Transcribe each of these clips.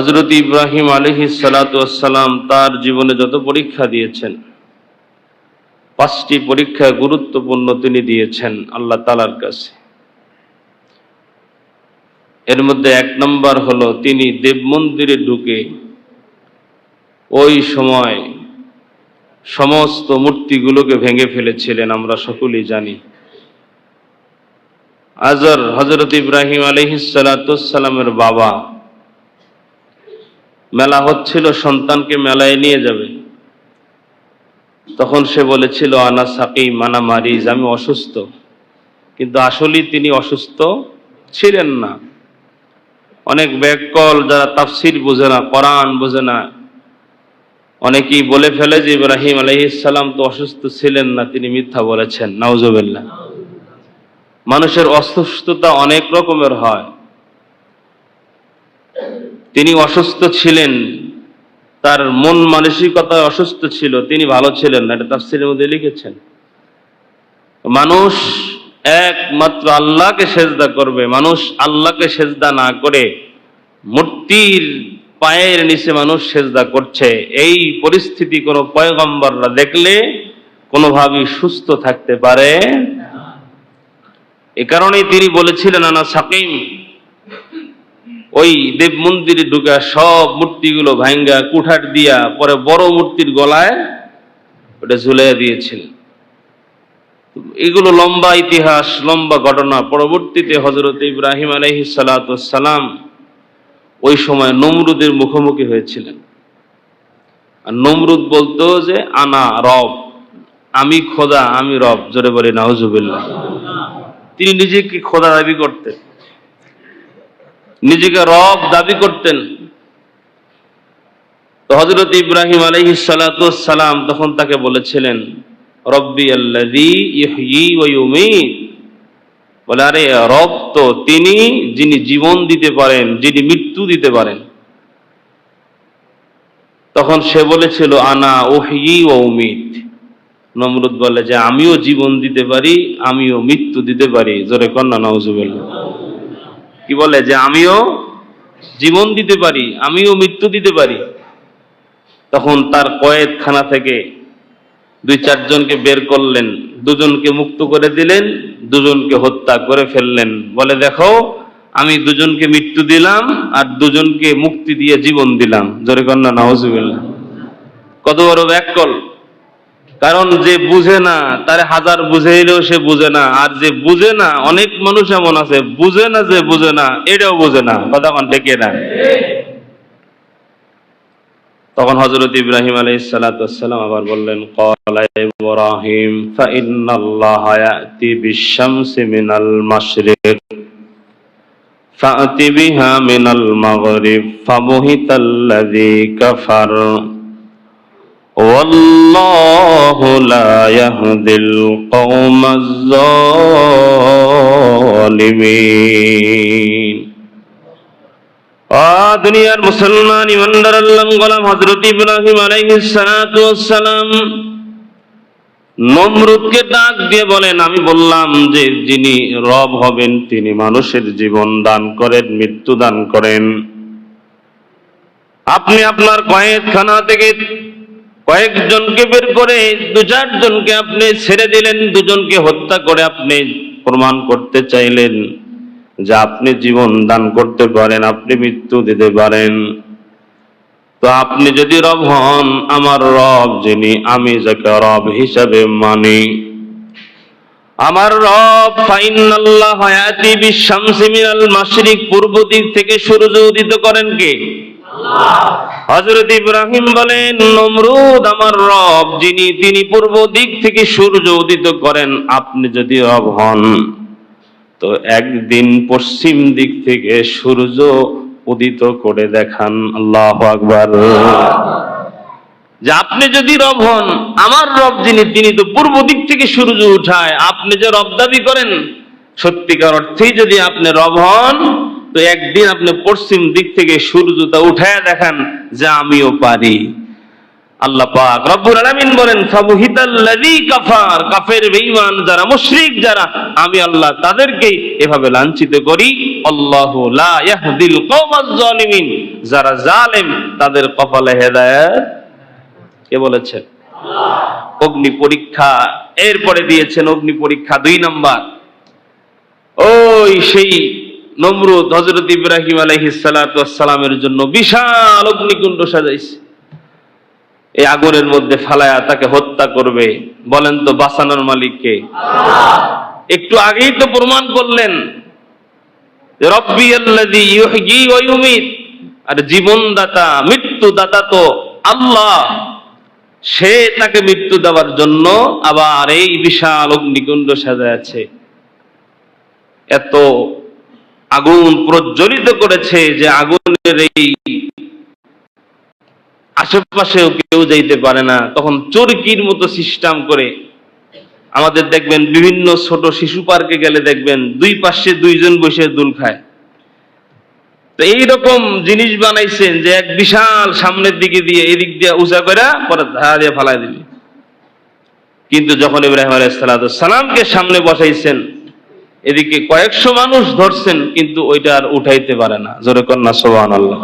হযরত ইব্রাহিম আলাইহিস সালাতু ওয়াস সালাম তার জীবনে যত পরীক্ষা দিয়েছেন, 5টি পরীক্ষা গুরুত্বপূর্ণ তিনি দিয়েছেন আল্লাহ তাআলার কাছে। এর মধ্যে 1 নম্বর হলো তিনি দেব মন্দিরে ঢুকে ওই সময় সমস্ত মূর্তিগুলোকে ভেঙে ফেলেছিলেন, আমরা সকলেই জানি। আজর হযরত ইব্রাহিম আলাইহিস সালাতু ওয়াস সালামের বাবা, মেলা হচ্ছিল, সন্তানকে মেলায় নিয়ে যাবে। তখন সে বলেছিল আনা সাকিম, আনা মারিজ, আমি অসুস্থ। কিন্তু আসলে তিনি অসুস্থ ছিলেন না। অনেক ব্যাককল যারা তাফসীর বোঝে না, কোরআন বোঝে না, অনেকেই বলে ফেলে যে ইব্রাহিম আলাইহিস সালাম তো অসুস্থ ছিলেন না, তিনি মিথ্যা বলেছেন। নাউজুবিল্লাহ। মানুষের অসুস্থতা অনেক রকমের হয়। তিনি অসুস্থ ছিলেন, তার মন মানসিকতা অসুস্থ ছিল, তিনি ভালো ছিলেন না, এটা তাফসীরের মধ্যে লিখেছেন। মানুষ একমাত্র আল্লাহকে সেজদা করবে, মানুষ আল্লাহকে সেজদা না করে মূর্তির পায়ের নিচে মানুষ সেজদা করছে, এই পরিস্থিতি কোনো পয়গম্বররা দেখলে কোনোভাবেই সুস্থ থাকতে পারে। এ কারণেই তিনি বলেছিলেন আনা সাকিম। ওই দেব মন্দিরে ঢুকা সব মূর্তিগুলো ভাঙ্গা কুঠার দিয়া পরে বড় মূর্তির গলায় ওটা ঝুলিয়ে দিয়েছিলেন। এগুলো লম্বা ইতিহাস, লম্বা ঘটনা। পরবর্তীতে হযরত ইব্রাহিম আলাইহিস সালাতু ওয়াস সালাম ওই সময় নমরুদের মুখোমুখি হয়েছিলেন। আর নমরুদ বলতো যে আনা রব, আমি খোদা, আমি রব। জোরে বলি নাউজুবিল্লাহ। তিনি নিজেকে খোদা দাবি করতেন, নিজেকে রব দাবি করতেন। তো হযরত ইব্রাহিম আলাইহিস সালাতু ওয়াস সালাম তখন তাকে বলেছিলেন রব্বি আল্লাযী ইহয়ী ওয়া ইউমীত। বলে আরে রব তো তিনি যিনি জীবন দিতে পারেন, যিনি মৃত্যু দিতে পারেন। তখন সে বলেছিল আনা উহয়ী ওয়া উমীত। নমরুদ বলে যে আমিও জীবন দিতে পারি, আমিও মৃত্যু দিতে পারি। জোরে কন্না নাউজুবিল্লাহ। কি বলে যে আমিও জীবন দিতে পারি, আমিও মৃত্যু দিতে পারি। তখন তার কয়েদখানা থেকে 2-4 জনকে বের করলেন, 2 জনকে মুক্ত করে দিলেন, 2 জনকে হত্যা করে ফেললেন। বলে দেখো আমি 2 জনকে মৃত্যু দিলাম আর 2 জনকে মুক্তি দিয়ে জীবন দিলাম। জোরে কন্না নাউজুবিল্লাহ। কত বড় ব্যাককল! কারণ যে বুঝে না তারে 1000 বুঝাইলেও সে বুঝে না, আর যে বুঝে না, অনেক মানুষ এমন আছে বুঝে না, যে বুঝে না এটাও বুঝে না। কথা কোন ঠিক না? তখন হযরত ইব্রাহিম আলাইহিস সালাতু ওয়াস সালাম আবার বললেন ক্বালা ইব্রাহিম ফা ইন্নাল্লাহা ইয়াতি বিশ-শামসি মিনাল মাশরিক ফাআতি বিহা মিনাল মাগরিব ফাবুহিতাল্লাযী কাফার ওয়াল্লাহু লা ইয়াহদিল কওমাজ যালিমিন। দুনিয়ার মুসলমান ইমানদার আল্লাহর গোলাম হযরত ইব্রাহিম আলাইহিস সালাতু ওয়াস সালাম নমরুদকে ডাক দিয়ে বলেন আমি বললাম যে যিনি রব হবেন তিনি মানুষের জীবন দান করেন, মৃত্যু দান করেন। আপনি আপনার কয়েদখানা থেকে কয়েকজনকে বের করে 2-4 জনকে আপনি ছেড়ে দিলেন, 2 জনকে হত্যা করে আপনি প্রমাণ করতে চাইলেন যে আপনি জীবন দান করতে পারেন, আপনি মৃত্যু দিতে পারেন। তো আপনি যদি রব হন, আমার রব যিনি, আমি যাকে রব হিসাবে মানি, আমার রব ফাইনাল্লাহা ইয়াতি বিশ-শামসি মিনাল মাশরিক, পূর্ব দিক থেকে সূর্য উদিত করেন কে? আল্লাহ। হযরত ইব্রাহিম বলেন নমরুদ আমার রব যিনি, তিনি পূর্ব দিক থেকে সূর্য উদিত করেন। আপনি যদি রব হন তো একদিন পশ্চিম দিক থেকে সূর্য উদিত করে দেখান। আল্লাহু আকবার। যে আপনি যদি রব হন, আমার রব যিনি, তিনি তো পূর্ব দিক থেকে সূর্য উঠায়। আপনি যে রব দাবি করেন, সত্যিকার অর্থেই যদি আপনি রব হন তো একদিন আপনি পশ্চিম দিক থেকে সূর্যটা উঠায় দেখান যে আমিও পারি। আল্লাহ পাক রব্বুল আলামিন বলেন ফাবুহিতাল্লাযী কাফার, কাফের বেঈমান যারা, মুশরিক যারা, আমি আল্লাহ তাদেরকে এভাবে লাঞ্ছিত করি। আল্লাহু লা ইয়াহদিল কওমাজ জালিমিন, যারা জালেম তাদের কপালে হেদায়েত কে বলেছেন? অগ্নি পরীক্ষা এরপরে দিয়েছেন অগ্নি পরীক্ষা 2 নাম্বার। ওই সেই নমরুদ হযরত ইব্রাহিম আলাইহিস সালাতু ওয়াস সালামের জন্য বিশাল অগ্নিকুণ্ড সাজাইছে, এই আগুনের মধ্যে ফালায়া তাকে হত্যা করবে। বলেন তো বাঁচানোর মালিক কে? আল্লাহ। একটু আগেই তো প্রমাণ করলেন রব্বি আল্লাযী ইউহয়ী ওয়া ইউমীত, আর জীবনদাতা মৃত্যুদাতা তো আল্লাহ, সে তাকে মৃত্যু দেওয়ার জন্য আবার এই বিশাল অগ্নিকুণ্ড সাজাচ্ছে। এত আগুন প্রজ্বলিত করেছে যে আগুনের এই আশেপাশেও কেউ যাইতে পারে না। তখন চরকির মতো সিস্টেম করে, আমাদের দেখবেন বিভিন্ন ছোট শিশু পার্কে গেলে দেখবেন 2 পাশে 2 জন বসে দুল খায়। তো এইরকম জিনিস বানাইছেন যে এক বিশাল সামনের দিকে দিয়ে এদিক দিয়ে উঁচা করে পরে ধারা দিয়ে ফালাই দিবে। কিন্তু যখন ইব্রাহিম আলাইহিস সালামকে সামনে বসাইছেন, এদিকে কয়েকশো মানুষ ধরছেন, কিন্তু ওইটা আর উঠাইতে পারে না। জোরে কন্যা সুবহানাল্লাহ।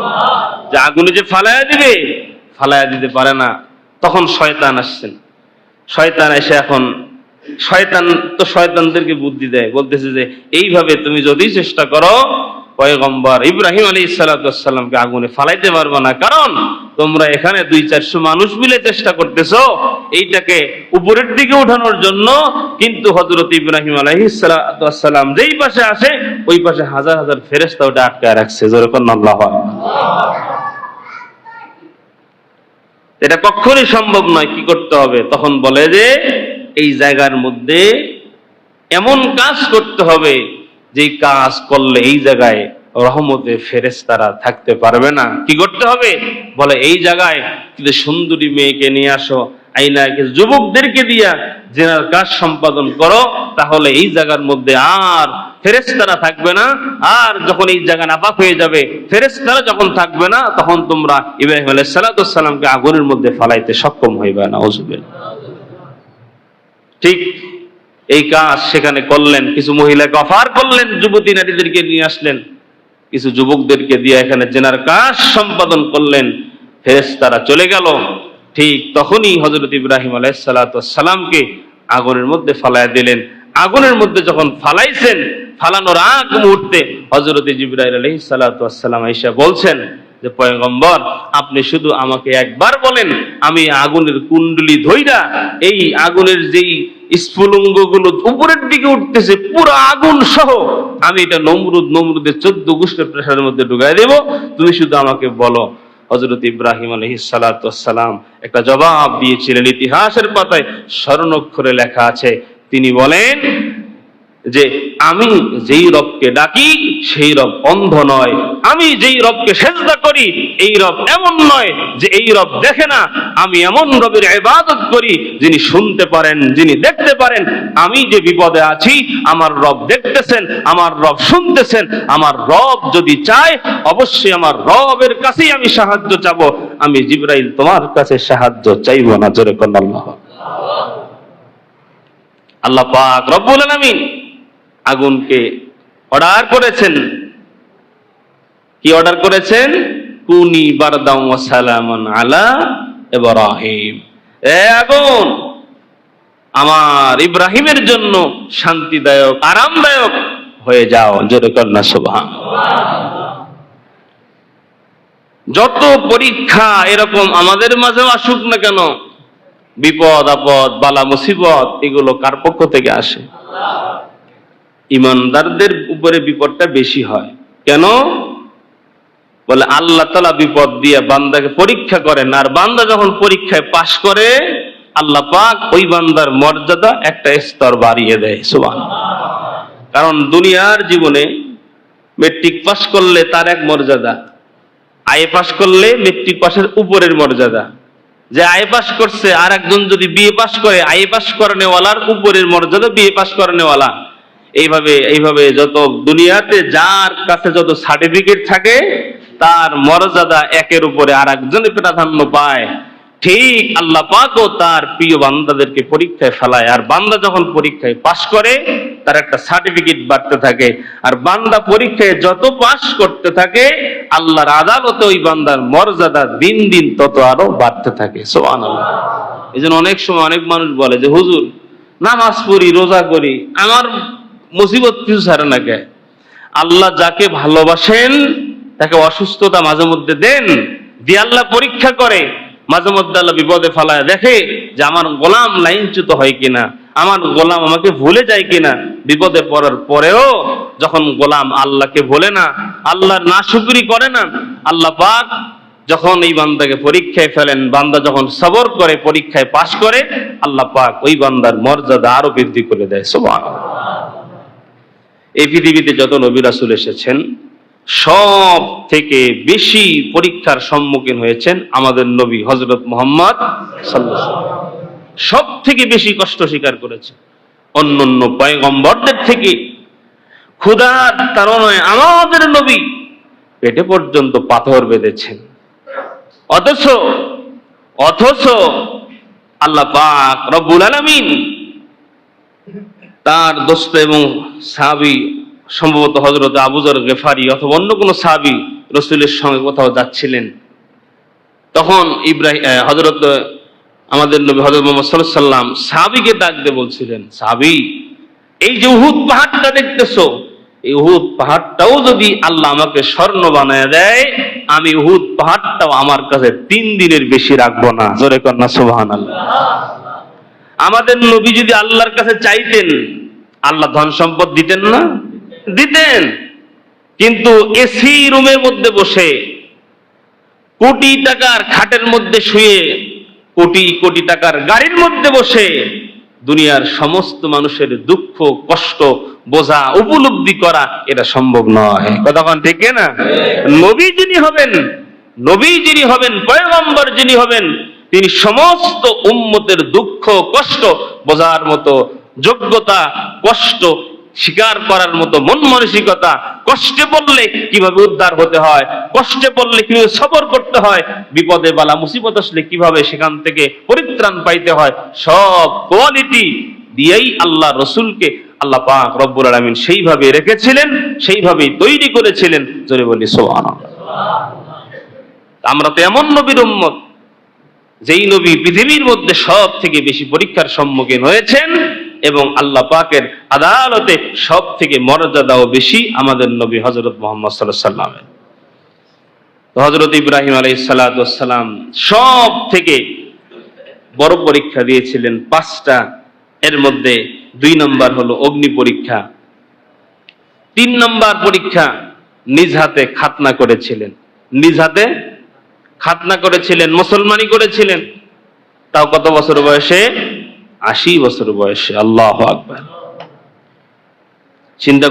যে আগুনে যে ফালাইয়া দিবে, ফালাইয়া দিতে পারে না। তখন শয়তান আসছেন। শয়তান এসে এখন শয়তান তো শয়তানদেরকে বুদ্ধি দেয়, বলতেছে যে এইভাবে তুমি যদি চেষ্টা করো পয়গম্বর ইব্রাহিম আলাইহিস সালামকে আগুনে ফালাইতে পারবে না, কারণ তোমরা এখানে 200-400 মানুষ মিলে চেষ্টা করতেছো এইটাকে উপরের দিকে উঠানোর জন্য, কিন্তু হযরত ইব্রাহিম আলাইহিস সালাম যেই পাশে আসে ওই পাশে হাজার হাজার ফেরেশতা ওটা আটকায় রাখছে। জোরে কন্না আল্লাহু আকবার। এটা কখনোই সম্ভব নয়। কি করতে হবে? তখন বলে যে এই জায়গার মধ্যে এমন কাজ করতে হবে যেই কাজ করলে এই জায়গায় রহমতে ফেরেশতারা থাকতে পারবে না। কি করতে হবে? বলে এই জায়গায় কিন্তু সুন্দরী মেয়েকে নিয়ে আসো, আইনাকে যুবকদেরকে দিয়া জেনার কাজ সম্পাদন করো, তাহলে এই জায়গার মধ্যে আর ফেরেশতারা থাকবে না। আর যখন এই জায়গা নাপাক হয়ে যাবে, ফেরেশতারা যখন থাকবে না, তখন তোমরা ইব্রাহিম আলাইহিস সালামকে আগুনের মধ্যে ফালাইতে সক্ষম হইবে না। নাউজুবিল্লাহ। ঠিক এই কাজ সেখানে করলেন। কিছু মহিলাকে অফার করলেন, যুবতী নারীদেরকে নিয়ে আসলেন, কিছু যুবকদেরকে দিয়ে এখানে জেনার কাজ সম্পাদন করলেন। ফেরেশতারা চলে গেল। ঠিক তখনই হযরত ইব্রাহিম আলাইহিস সালামকে আগুনের মধ্যে ফালাইয়া দিলেন। আগুনের মধ্যে যখন ফালাইছেন, ফালানোর আগ মুহূর্তে হযরত জিবরাইল আলাইহিস সালাম আয়েশা বলছেন যে পয়গম্বর, আপনি শুধু আমাকে একবার বলেন, আমি আগুনের কুণ্ডলি ধইরা এই আগুনের যেই স্ফুলিঙ্গগুলো উপরের দিকে উঠতেছে পুরো আগুন সহ, আমি এটা নমরুদের 14 গোষ্ঠীর প্রেসারের মধ্যে ঢুকাই দেব, তুমি শুধু আমাকে বলো। হযরত ইব্রাহিম আলাইহিস সালাম একটা জবাব দিয়েছিলেন, ইতিহাসের পাতায় স্বর্ণাক্ষরে লেখা আছে। তিনি বলেন যে আমি যেই রবকে ডাকি সেই রব অন্ধ নয়, আমি যেই রবকে সেজদা করি এই রব এমন নয় যে এই রব দেখে না, আমি এমন রবের ইবাদত করি যিনি শুনতে পারেন, যিনি দেখতে পারেন। আমি যে বিপদে আছি আমার রব দেখতেছেন, আমার রব শুনতেছেন। আমার রব যদি চায় অবশ্যই আমার রবের কাছেই আমি সাহায্য চাবো। আমি জিবরাইল তোমার কাছে সাহায্য চাইবো না। জোরে কোন আল্লাহ। আল্লাহ পাক রব্বুল আলামিন আগুনকে অর্ডার করেছেন। কি অর্ডার করেছেন? কুনি বারদাম ওয়া সালামান আলা ইব্রাহিম। এ আগুন, আমার ইব্রাহিমের জন্য শান্তিদায়ক, আরামদায়ক হয়ে যাও। জোরে কন্যা সুবহানাল্লাহ। যত পরীক্ষা এরকম আমাদের মাঝেও আসুক না কেন, বিপদ আপদ বালা মুসিবত এগুলো কার পক্ষ থেকে আসে? ইমানদারদের উপরে বিপদটা বেশি হয়। কেন? বলে আল্লাহ তাআলা বিপদ দিয়ে বান্দাকে পরীক্ষা করেন, আর বান্দা যখন পরীক্ষায় পাশ করে আল্লাহ পাক ওই বান্দার মর্যাদা একটা স্তর বাড়িয়ে দেয়। সুবহানাল্লাহ। কারণ দুনিয়ার জীবনে মেট্রিক পাশ করলে তার এক মর্যাদা, আইএ পাশ করলে মেট্রিক পাশের উপরের মর্যাদা। যে আইএ পাশ করছে আর একজন যদি বিএ পাশ করে, আইএ পাশ করানেওয়ালার উপরের মর্যাদা বিএ পাশ করানেওয়ালা। এইভাবে যত দুনিয়াতে যার কাছে যত সার্টিফিকেট থাকে তার মর্যাদা একের উপরে আর একজনে প্রাধান্য পায়। ঠিক আল্লাহ পাকও তার প্রিয় বান্দাদেরকে পরীক্ষায় ফেলায়, আর বান্দা যখন পরীক্ষায় পাশ করে তার একটা সার্টিফিকেট বাড়তে থাকে, আর বান্দা পরীক্ষায় যত পাশ করতে থাকে আল্লাহর আদালতে ওই বান্দার মর্যাদা দিন দিন তত আরো বাড়তে থাকে। সুবহানাল্লাহ। এই জন্য অনেক সময় অনেক মানুষ বলে যে হুজুর নামাজ পড়ি, রোজা করি, আমার মুসিবত কিছু ছাড়ে না কে? আল্লাহ যাকে ভালোবাসেন তাকে অসুস্থতা মাঝে মধ্যে দেন, দিয়ে আল্লাহ পরীক্ষা করে। মাঝে মধ্যে আল্লাহ বিপদে ফেলায়, দেখে যে আমার গোলাম লাইনচ্যুত হয় কিনা, আমার গোলাম আমাকে ভুলে যায় কিনা। বিপদে পড়ার পরেও যখন গোলাম আল্লাহকে ভোলে না, আল্লাহর নাশুকরি করে না, আল্লাহ পাক যখন এই বান্দাকে পরীক্ষায় ফেলেন, বান্দা যখন সবর করে পরীক্ষায় পাশ করে, আল্লাহ পাক ওই বান্দার মর্যাদা আরো বৃদ্ধি করে দেয়। সুবহানাল্লাহ। এই পৃথিবীতে যত নবী রাসূল এসেছেন সব থেকে বেশি পরীক্ষার সম্মুখীন হয়েছেন আমাদের নবী হযরত মুহাম্মদ সাল্লাল্লাহু আলাইহি ওয়াসাল্লাম। সব থেকে বেশি কষ্ট স্বীকার করেছে অন্যান্য পয়গম্বরদের থেকে। ক্ষুধার তাড়নায় আমাদের নবী পেটে পর্যন্ত পাথর বেঁধেছেন, অথচ আল্লাহ পাক রব্বুল আলামিন তার দোস্ত এবং সাহাবী, সম্ভবত হযরত আবু যর গিফারি অথবা অন্য কোনো সাহাবী রাসূলের সঙ্গে কোথাও যাচ্ছিলেন, তখন হযরত আমাদের নবী হযরত মুহাম্মদ সাল্লাল্লাহু আলাইহি ওয়াসাল্লাম সাহাবীকে ডাক দিয়ে বলছিলেন, সাহাবী এই যে উহুদ পাহাড়টা দেখতেছো, এই উহুদ পাহাড়টাও যদি আল্লাহ আমাকে স্বর্ণ বানায় দেয়, আমি উহুদ পাহাড়টাও আমার কাছে 3 দিনের বেশি রাখবো না। জোরে কন্যা সুবহানাল্লাহ। আমাদের নবী যদি আল্লাহর কাছে চাইতেন, আল্লাহ ধন সম্পদ দিতেন না? দিতেন। কিন্তু এসি রুমের মধ্যে বসে, কোটি টাকার খাটের মধ্যে শুয়ে, কোটি কোটি টাকার গাড়ির মধ্যে বসে দুনিয়ার সমস্ত মানুষের দুঃখ কষ্ট বোঝা উপলব্ধি করা এটা সম্ভব নয়। কতক্ষণ ঠিক না? নবী যিনি হবেন, পয়গম্বর যিনি হবেন, তিনি সমস্ত উম্মতের দুঃখ কষ্ট বোঝার মতো যোগ্যতা, কষ্ট স্বীকার করার মতো মন মানসিকতা, কষ্টে পড়লে কিভাবে উদ্ধার হতে হয়, কষ্টে পড়লে কিভাবে সবর করতে হয়, বিপদে বালা মুসিবত আসলে কিভাবে সেখান থেকে পরিত্রাণ পাইতে হয়, সব কোয়ালিটি দিয়েই আল্লাহ রসুলকে আল্লাহ পাক রব্বুল আলামিন সেইভাবে রেখেছিলেন, সেইভাবেই তৈরি করেছিলেন। জোরে বলি সুবহানাল্লাহ। আমরা তো এমন নবীর উম্মত যেই নবী পৃথিবীর মধ্যে সব থেকে বেশি পরীক্ষার সম্মুখীন হয়েছেন, এবং আল্লাহ পাকের আদালতে সব থেকে মর্যাদাও বেশি আমাদের নবী হযরত মুহাম্মদ সাল্লাল্লাহু আলাইহি ওয়াসাল্লামের। তো হযরত ইব্রাহিম আলাইহিস সালাতু ওয়াস সালাম সব থেকে বড় পরীক্ষা দিয়েছিলেন 5টা। এর মধ্যে 2 নম্বর হলো অগ্নি পরীক্ষা, 3 নম্বর পরীক্ষা নিজ হাতে খাতনা করেছিলেন, মুসলমানি করেছিলেন। তাও কত বছর বয়সে? 80 বছর বয়সে। আল্লাহু আকবার। চিন্তা